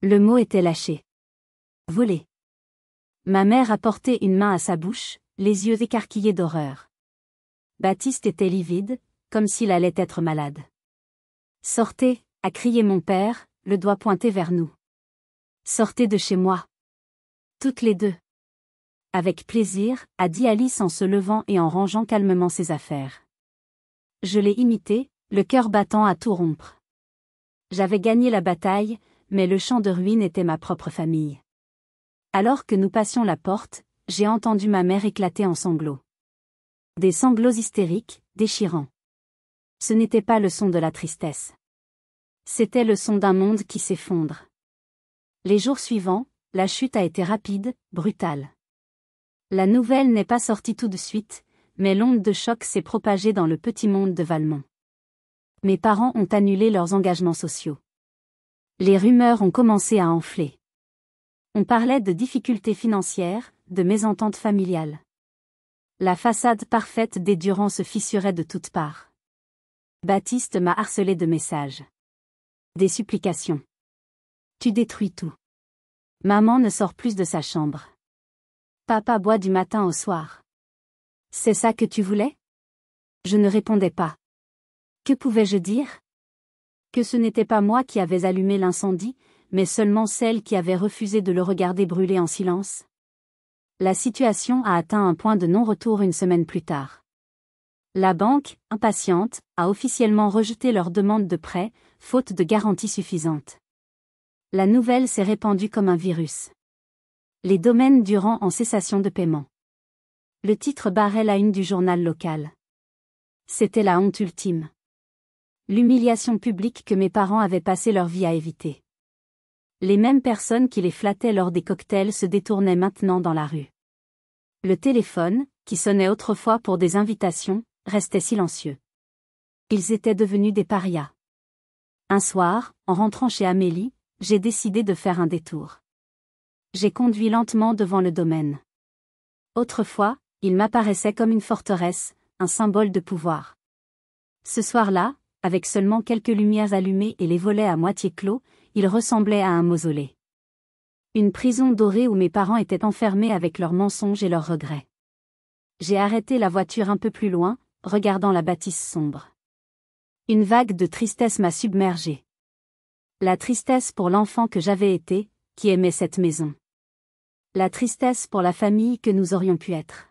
Le mot était lâché. Voler. Ma mère a porté une main à sa bouche, les yeux écarquillés d'horreur. Baptiste était livide, comme s'il allait être malade. Sortez, a crié mon père, le doigt pointé vers nous. Sortez de chez moi. Toutes les deux. Avec plaisir, a dit Alice en se levant et en rangeant calmement ses affaires. Je l'ai imité, le cœur battant à tout rompre. J'avais gagné la bataille, mais le champ de ruines était ma propre famille. Alors que nous passions la porte, j'ai entendu ma mère éclater en sanglots. Des sanglots hystériques, déchirants. Ce n'était pas le son de la tristesse. C'était le son d'un monde qui s'effondre. Les jours suivants, la chute a été rapide, brutale. La nouvelle n'est pas sortie tout de suite, mais l'onde de choc s'est propagée dans le petit monde de Valmont. Mes parents ont annulé leurs engagements sociaux. Les rumeurs ont commencé à enfler. On parlait de difficultés financières, de mésententes familiales. La façade parfaite des Durand se fissurait de toutes parts. Baptiste m'a harcelé de messages. Des supplications. Tu détruis tout. Maman ne sort plus de sa chambre. Papa boit du matin au soir. C'est ça que tu voulais? Je ne répondais pas. Que pouvais-je dire? Que ce n'était pas moi qui avais allumé l'incendie, mais seulement celle qui avait refusé de le regarder brûler en silence. La situation a atteint un point de non-retour une semaine plus tard. La banque, impatiente, a officiellement rejeté leur demande de prêt, faute de garantie suffisante. La nouvelle s'est répandue comme un virus. Les domaines Durand en cessation de paiement. Le titre barrait la une du journal local. C'était la honte ultime. L'humiliation publique que mes parents avaient passé leur vie à éviter. Les mêmes personnes qui les flattaient lors des cocktails se détournaient maintenant dans la rue. Le téléphone, qui sonnait autrefois pour des invitations, restait silencieux. Ils étaient devenus des parias. Un soir, en rentrant chez Amélie, j'ai décidé de faire un détour. J'ai conduit lentement devant le domaine. Autrefois, il m'apparaissait comme une forteresse, un symbole de pouvoir. Ce soir-là, avec seulement quelques lumières allumées et les volets à moitié clos, il ressemblait à un mausolée. Une prison dorée où mes parents étaient enfermés avec leurs mensonges et leurs regrets. J'ai arrêté la voiture un peu plus loin, regardant la bâtisse sombre. Une vague de tristesse m'a submergée. La tristesse pour l'enfant que j'avais été, qui aimait cette maison. La tristesse pour la famille que nous aurions pu être.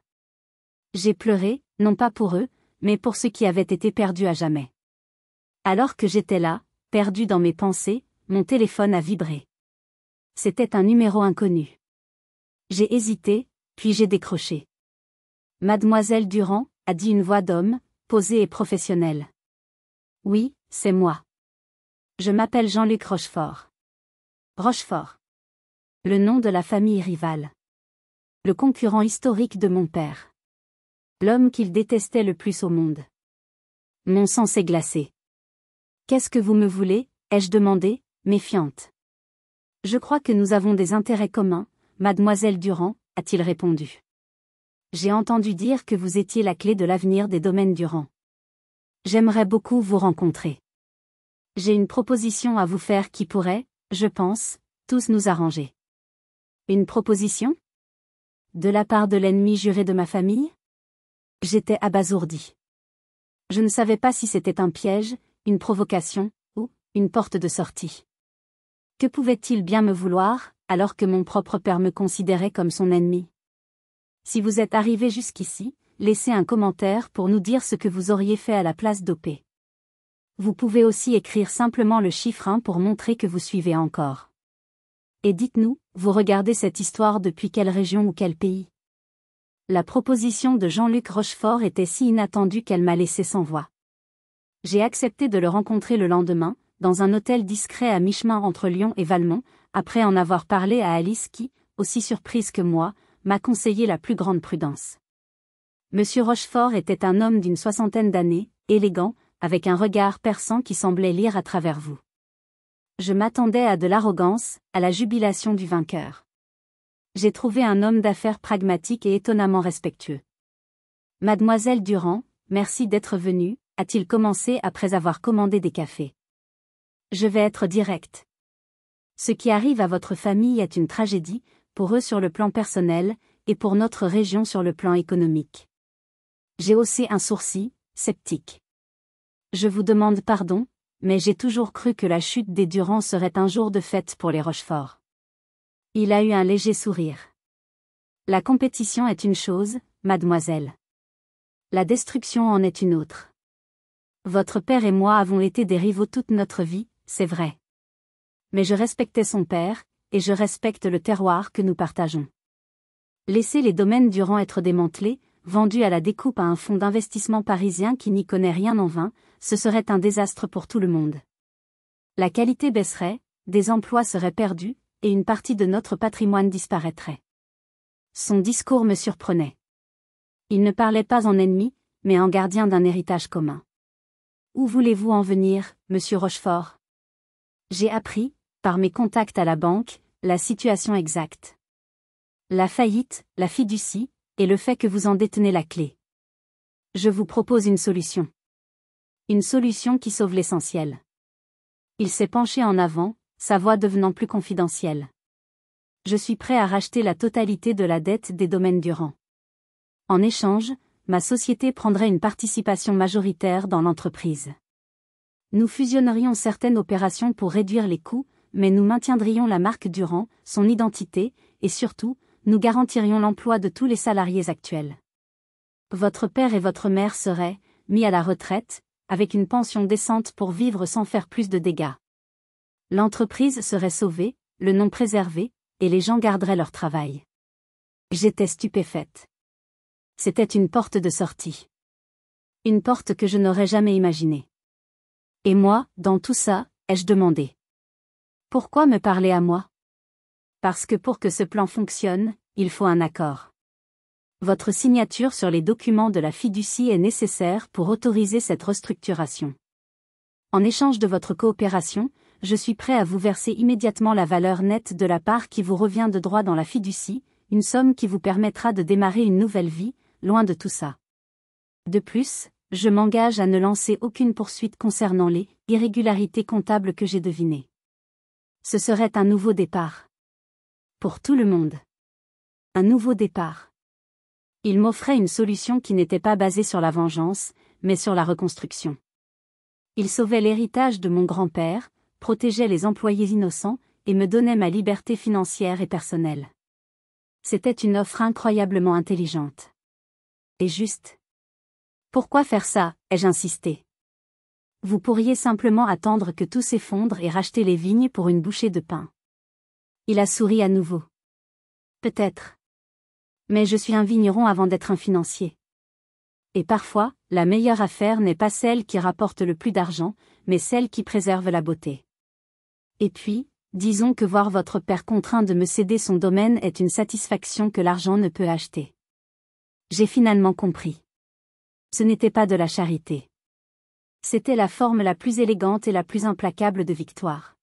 J'ai pleuré, non pas pour eux, mais pour ceux qui avaient été perdus à jamais. Alors que j'étais là, perdu dans mes pensées, mon téléphone a vibré. C'était un numéro inconnu. J'ai hésité, puis j'ai décroché. Mademoiselle Durand, a dit une voix d'homme, posée et professionnelle. Oui, c'est moi. Je m'appelle Jean-Luc Rochefort. Rochefort. Le nom de la famille rivale. Le concurrent historique de mon père. L'homme qu'il détestait le plus au monde. Mon sang s'est glacé. Qu'est-ce que vous me voulez, ai-je demandé, méfiante. Je crois que nous avons des intérêts communs, mademoiselle Durand, a-t-il répondu. J'ai entendu dire que vous étiez la clé de l'avenir des domaines Durand. J'aimerais beaucoup vous rencontrer. J'ai une proposition à vous faire qui pourrait, je pense, tous nous arranger. Une proposition? De la part de l'ennemi juré de ma famille? J'étais abasourdi. Je ne savais pas si c'était un piège, une provocation, ou une porte de sortie. Que pouvait-il bien me vouloir, alors que mon propre père me considérait comme son ennemi? Si vous êtes arrivé jusqu'ici, laissez un commentaire pour nous dire ce que vous auriez fait à la place d'OP. Vous pouvez aussi écrire simplement le chiffre 1 pour montrer que vous suivez encore. Et dites-nous, vous regardez cette histoire depuis quelle région ou quel pays? La proposition de Jean-Luc Rochefort était si inattendue qu'elle m'a laissé sans voix. J'ai accepté de le rencontrer le lendemain, dans un hôtel discret à mi-chemin entre Lyon et Valmont, après en avoir parlé à Alice qui, aussi surprise que moi, m'a conseillé la plus grande prudence. Monsieur Rochefort était un homme d'une 60aine d'années, élégant, avec un regard perçant qui semblait lire à travers vous. Je m'attendais à de l'arrogance, à la jubilation du vainqueur. J'ai trouvé un homme d'affaires pragmatique et étonnamment respectueux. Mademoiselle Durand, merci d'être venue, a-t-il commencé après avoir commandé des cafés. Je vais être direct. Ce qui arrive à votre famille est une tragédie, pour eux sur le plan personnel, et pour notre région sur le plan économique. J'ai haussé un sourcil, sceptique. Je vous demande pardon, mais j'ai toujours cru que la chute des Durand serait un jour de fête pour les Rochefort. Il a eu un léger sourire. La compétition est une chose, mademoiselle. La destruction en est une autre. Votre père et moi avons été des rivaux toute notre vie, c'est vrai. Mais je respectais son père, et je respecte le terroir que nous partageons. Laisser les domaines Durand être démantelés, vendus à la découpe à un fonds d'investissement parisien qui n'y connaît rien en vin, ce serait un désastre pour tout le monde. La qualité baisserait, des emplois seraient perdus, et une partie de notre patrimoine disparaîtrait. Son discours me surprenait. Il ne parlait pas en ennemi, mais en gardien d'un héritage commun. Où voulez-vous en venir, monsieur Rochefort? J'ai appris, par mes contacts à la banque, la situation exacte. La faillite, la fiducie, et le fait que vous en détenez la clé. Je vous propose une solution. Une solution qui sauve l'essentiel. Il s'est penché en avant, sa voix devenant plus confidentielle. Je suis prêt à racheter la totalité de la dette des domaines Durand. En échange, ma société prendrait une participation majoritaire dans l'entreprise. Nous fusionnerions certaines opérations pour réduire les coûts, mais nous maintiendrions la marque Durand, son identité, et surtout, nous garantirions l'emploi de tous les salariés actuels. Votre père et votre mère seraient, mis à la retraite, avec une pension décente pour vivre sans faire plus de dégâts. L'entreprise serait sauvée, le nom préservé, et les gens garderaient leur travail. J'étais stupéfaite. C'était une porte de sortie. Une porte que je n'aurais jamais imaginée. Et moi, dans tout ça, ai-je demandé. Pourquoi me parler à moi? Parce que pour que ce plan fonctionne, il faut un accord. Votre signature sur les documents de la fiducie est nécessaire pour autoriser cette restructuration. En échange de votre coopération, je suis prêt à vous verser immédiatement la valeur nette de la part qui vous revient de droit dans la fiducie, une somme qui vous permettra de démarrer une nouvelle vie, loin de tout ça. De plus, je m'engage à ne lancer aucune poursuite concernant les irrégularités comptables que j'ai devinées. Ce serait un nouveau départ. Pour tout le monde. Un nouveau départ. Il m'offrait une solution qui n'était pas basée sur la vengeance, mais sur la reconstruction. Il sauvait l'héritage de mon grand-père, protégeait les employés innocents, et me donnait ma liberté financière et personnelle. C'était une offre incroyablement intelligente. Et juste. Pourquoi faire ça, ai-je insisté. Vous pourriez simplement attendre que tout s'effondre et racheter les vignes pour une bouchée de pain. Il a souri à nouveau. Peut-être. Mais je suis un vigneron avant d'être un financier. Et parfois, la meilleure affaire n'est pas celle qui rapporte le plus d'argent, mais celle qui préserve la beauté. Et puis, disons que voir votre père contraint de me céder son domaine est une satisfaction que l'argent ne peut acheter. J'ai finalement compris. Ce n'était pas de la charité. C'était la forme la plus élégante et la plus implacable de victoire.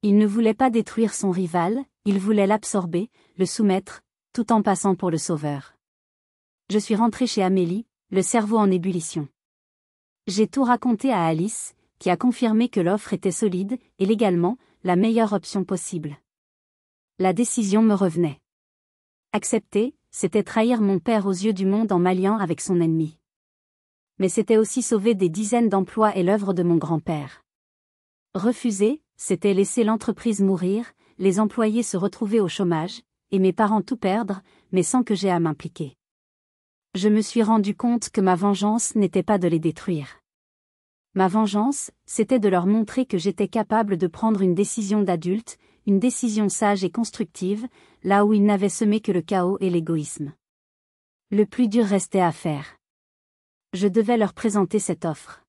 Il ne voulait pas détruire son rival, il voulait l'absorber, le soumettre, tout en passant pour le sauveur. Je suis rentré chez Amélie, le cerveau en ébullition. J'ai tout raconté à Alice, qui a confirmé que l'offre était solide, et légalement, la meilleure option possible. La décision me revenait. Accepter, c'était trahir mon père aux yeux du monde en m'alliant avec son ennemi. Mais c'était aussi sauver des dizaines d'emplois et l'œuvre de mon grand-père. Refuser, c'était laisser l'entreprise mourir, les employés se retrouver au chômage, et mes parents tout perdre, mais sans que j'aie à m'impliquer. Je me suis rendu compte que ma vengeance n'était pas de les détruire. Ma vengeance, c'était de leur montrer que j'étais capable de prendre une décision d'adulte, une décision sage et constructive, là où ils n'avaient semé que le chaos et l'égoïsme. Le plus dur restait à faire. Je devais leur présenter cette offre.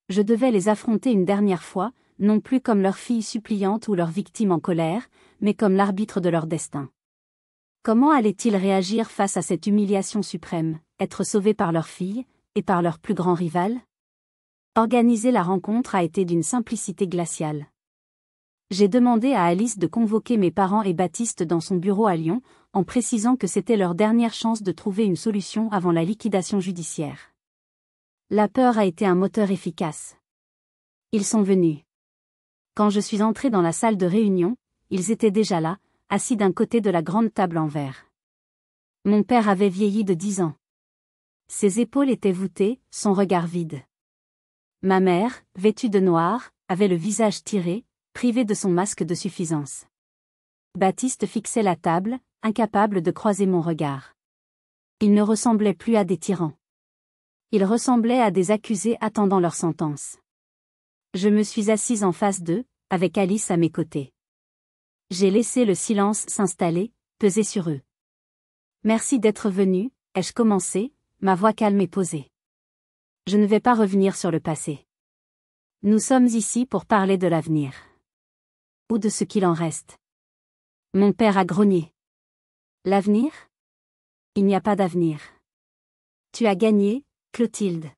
Je devais les affronter une dernière fois, non plus comme leur fille suppliante ou leur victime en colère, mais comme l'arbitre de leur destin. Comment allaient-ils réagir face à cette humiliation suprême, être sauvés par leur fille, et par leur plus grand rival? Organiser la rencontre a été d'une simplicité glaciale. J'ai demandé à Alice de convoquer mes parents et Baptiste dans son bureau à Lyon, en précisant que c'était leur dernière chance de trouver une solution avant la liquidation judiciaire. La peur a été un moteur efficace. Ils sont venus. Quand je suis entré dans la salle de réunion, ils étaient déjà là, assis d'un côté de la grande table en verre. Mon père avait vieilli de 10 ans. Ses épaules étaient voûtées, son regard vide. Ma mère, vêtue de noir, avait le visage tiré, privé de son masque de suffisance. Baptiste fixait la table, incapable de croiser mon regard. Il ne ressemblait plus à des tyrans. Il ressemblait à des accusés attendant leur sentence. Je me suis assise en face d'eux, avec Alice à mes côtés. J'ai laissé le silence s'installer, peser sur eux. Merci d'être venu, ai-je commencé, ma voix calme et posée. Je ne vais pas revenir sur le passé. Nous sommes ici pour parler de l'avenir. Ou de ce qu'il en reste. Mon père a grogné. L'avenir ? Il n'y a pas d'avenir. Tu as gagné, Clotilde.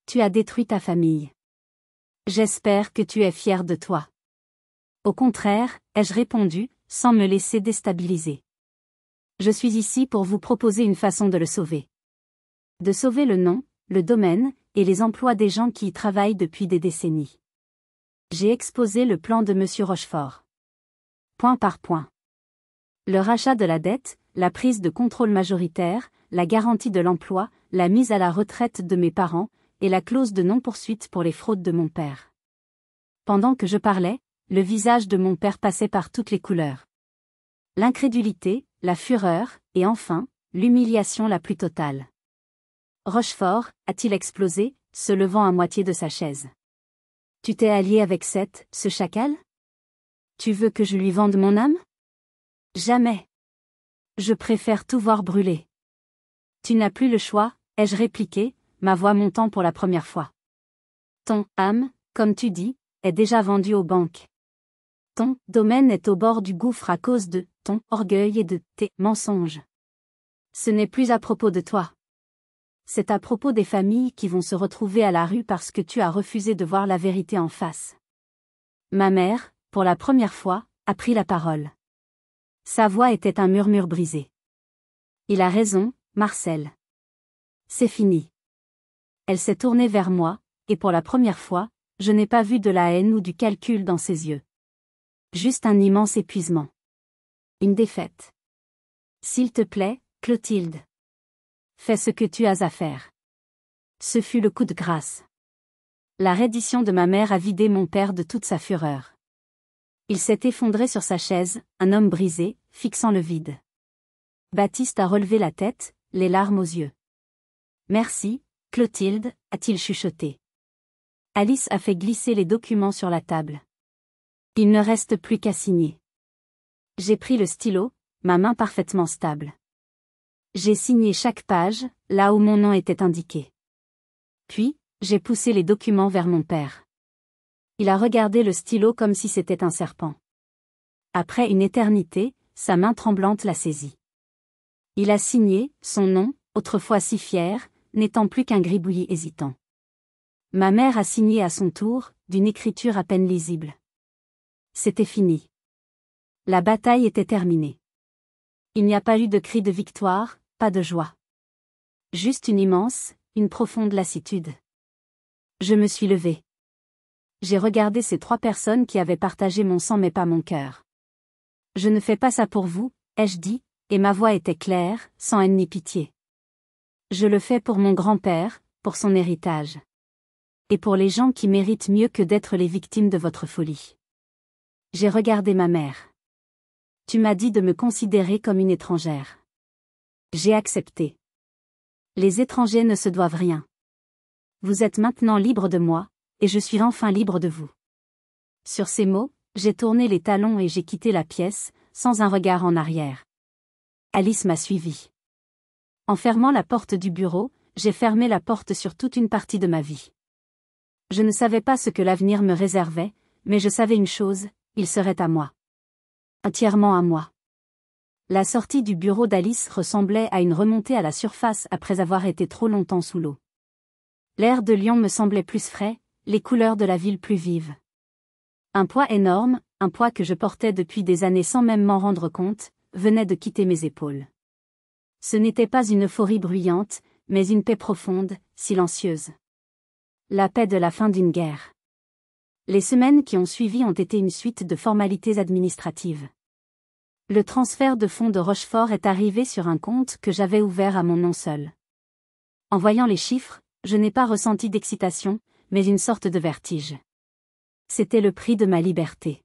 Tu as détruit ta famille. J'espère que tu es fière de toi. Au contraire, ai-je répondu, sans me laisser déstabiliser. Je suis ici pour vous proposer une façon de le sauver. De sauver le nom, le domaine, et les emplois des gens qui y travaillent depuis des décennies. J'ai exposé le plan de Monsieur Rochefort. Point par point. Le rachat de la dette, la prise de contrôle majoritaire, la garantie de l'emploi, la mise à la retraite de mes parents, et la clause de non-poursuite pour les fraudes de mon père. Pendant que je parlais, le visage de mon père passait par toutes les couleurs. L'incrédulité, la fureur, et enfin, l'humiliation la plus totale. Rochefort, a-t-il explosé, se levant à moitié de sa chaise. Tu t'es allié avec ce chacal ? Tu veux que je lui vende mon âme ? Jamais. Je préfère tout voir brûler. Tu n'as plus le choix, ai-je répliqué, ma voix montant pour la première fois. Ton âme, comme tu dis, est déjà vendue aux banques. Ton domaine est au bord du gouffre à cause de ton orgueil et de tes mensonges. Ce n'est plus à propos de toi. C'est à propos des familles qui vont se retrouver à la rue parce que tu as refusé de voir la vérité en face. Ma mère, pour la première fois, a pris la parole. Sa voix était un murmure brisé. Il a raison, Marcel. C'est fini. Elle s'est tournée vers moi, et pour la première fois, je n'ai pas vu de la haine ou du calcul dans ses yeux. Juste un immense épuisement. Une défaite. S'il te plaît, Clotilde. Fais ce que tu as à faire. Ce fut le coup de grâce. La reddition de ma mère a vidé mon père de toute sa fureur. Il s'est effondré sur sa chaise, un homme brisé, fixant le vide. Baptiste a relevé la tête, les larmes aux yeux. Merci, Clotilde, a-t-il chuchoté. Alice a fait glisser les documents sur la table. Il ne reste plus qu'à signer. J'ai pris le stylo, ma main parfaitement stable. J'ai signé chaque page, là où mon nom était indiqué. Puis, j'ai poussé les documents vers mon père. Il a regardé le stylo comme si c'était un serpent. Après une éternité, sa main tremblante l'a saisi. Il a signé, son nom, autrefois si fier, n'étant plus qu'un gribouillis hésitant. Ma mère a signé à son tour, d'une écriture à peine lisible. C'était fini. La bataille était terminée. Il n'y a pas eu de cri de victoire, pas de joie. Juste une profonde lassitude. Je me suis levée. J'ai regardé ces 3 personnes qui avaient partagé mon sang mais pas mon cœur. Je ne fais pas ça pour vous, ai-je dit, et ma voix était claire, sans haine ni pitié. Je le fais pour mon grand-père, pour son héritage. Et pour les gens qui méritent mieux que d'être les victimes de votre folie. J'ai regardé ma mère. Tu m'as dit de me considérer comme une étrangère. J'ai accepté. Les étrangers ne se doivent rien. Vous êtes maintenant libre de moi, et je suis enfin libre de vous. Sur ces mots, j'ai tourné les talons et j'ai quitté la pièce, sans un regard en arrière. Alice m'a suivi. En fermant la porte du bureau, j'ai fermé la porte sur toute une partie de ma vie. Je ne savais pas ce que l'avenir me réservait, mais je savais une chose, il serait à moi. Entièrement à moi. La sortie du bureau d'Alice ressemblait à une remontée à la surface après avoir été trop longtemps sous l'eau. L'air de Lyon me semblait plus frais, les couleurs de la ville plus vives. Un poids énorme, un poids que je portais depuis des années sans même m'en rendre compte, venait de quitter mes épaules. Ce n'était pas une euphorie bruyante, mais une paix profonde, silencieuse. La paix de la fin d'une guerre. Les semaines qui ont suivi ont été une suite de formalités administratives. Le transfert de fonds de Rochefort est arrivé sur un compte que j'avais ouvert à mon nom seul. En voyant les chiffres, je n'ai pas ressenti d'excitation, mais une sorte de vertige. C'était le prix de ma liberté.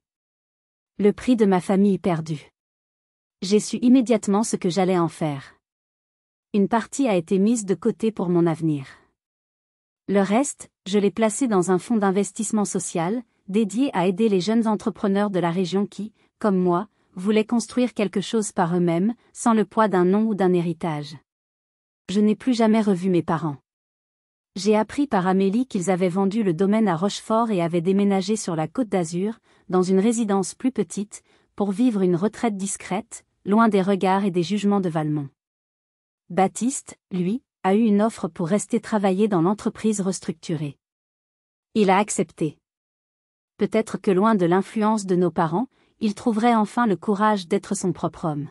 Le prix de ma famille perdue. J'ai su immédiatement ce que j'allais en faire. Une partie a été mise de côté pour mon avenir. Le reste, je l'ai placé dans un fonds d'investissement social, dédié à aider les jeunes entrepreneurs de la région qui, comme moi, voulaient construire quelque chose par eux-mêmes, sans le poids d'un nom ou d'un héritage. Je n'ai plus jamais revu mes parents. J'ai appris par Amélie qu'ils avaient vendu le domaine à Rochefort et avaient déménagé sur la Côte d'Azur, dans une résidence plus petite, pour vivre une retraite discrète, loin des regards et des jugements de Valmont. Baptiste, lui, a eu une offre pour rester travailler dans l'entreprise restructurée. Il a accepté. Peut-être que loin de l'influence de nos parents, il trouverait enfin le courage d'être son propre homme.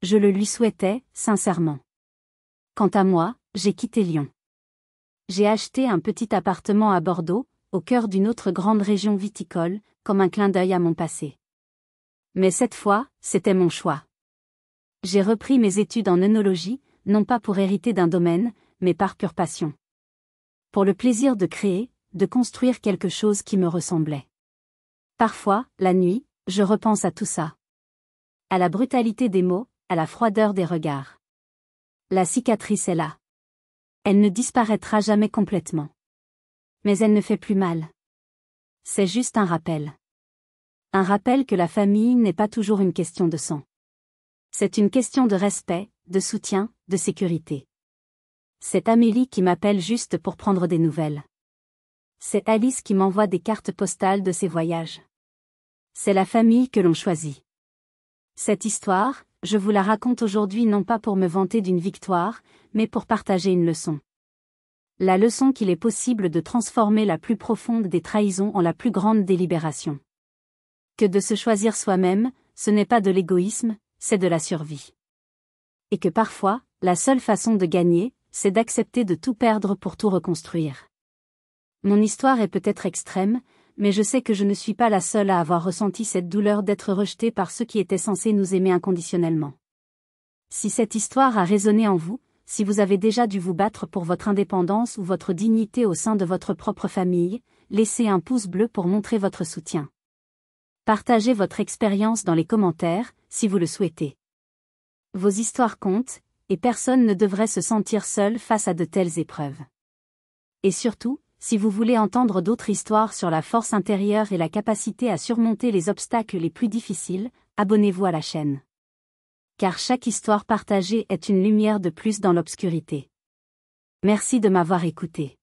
Je le lui souhaitais, sincèrement. Quant à moi, j'ai quitté Lyon. J'ai acheté un petit appartement à Bordeaux, au cœur d'une autre grande région viticole, comme un clin d'œil à mon passé. Mais cette fois, c'était mon choix. J'ai repris mes études en œnologie, non pas pour hériter d'un domaine, mais par pure passion. Pour le plaisir de créer, de construire quelque chose qui me ressemblait. Parfois, la nuit, je repense à tout ça. À la brutalité des mots, à la froideur des regards. La cicatrice est là. Elle ne disparaîtra jamais complètement. Mais elle ne fait plus mal. C'est juste un rappel. Un rappel que la famille n'est pas toujours une question de sang. C'est une question de respect, de soutien, de sécurité. C'est Amélie qui m'appelle juste pour prendre des nouvelles. C'est Alice qui m'envoie des cartes postales de ses voyages. C'est la famille que l'on choisit. Cette histoire, je vous la raconte aujourd'hui non pas pour me vanter d'une victoire, mais pour partager une leçon. La leçon qu'il est possible de transformer la plus profonde des trahisons en la plus grande délibération. Que de se choisir soi-même, ce n'est pas de l'égoïsme, c'est de la survie. Et que parfois, la seule façon de gagner, c'est d'accepter de tout perdre pour tout reconstruire. Mon histoire est peut-être extrême, mais je sais que je ne suis pas la seule à avoir ressenti cette douleur d'être rejetée par ceux qui étaient censés nous aimer inconditionnellement. Si cette histoire a résonné en vous, si vous avez déjà dû vous battre pour votre indépendance ou votre dignité au sein de votre propre famille, laissez un pouce bleu pour montrer votre soutien. Partagez votre expérience dans les commentaires, si vous le souhaitez. Vos histoires comptent, et personne ne devrait se sentir seul face à de telles épreuves. Et surtout, si vous voulez entendre d'autres histoires sur la force intérieure et la capacité à surmonter les obstacles les plus difficiles, abonnez-vous à la chaîne. Car chaque histoire partagée est une lumière de plus dans l'obscurité. Merci de m'avoir écouté.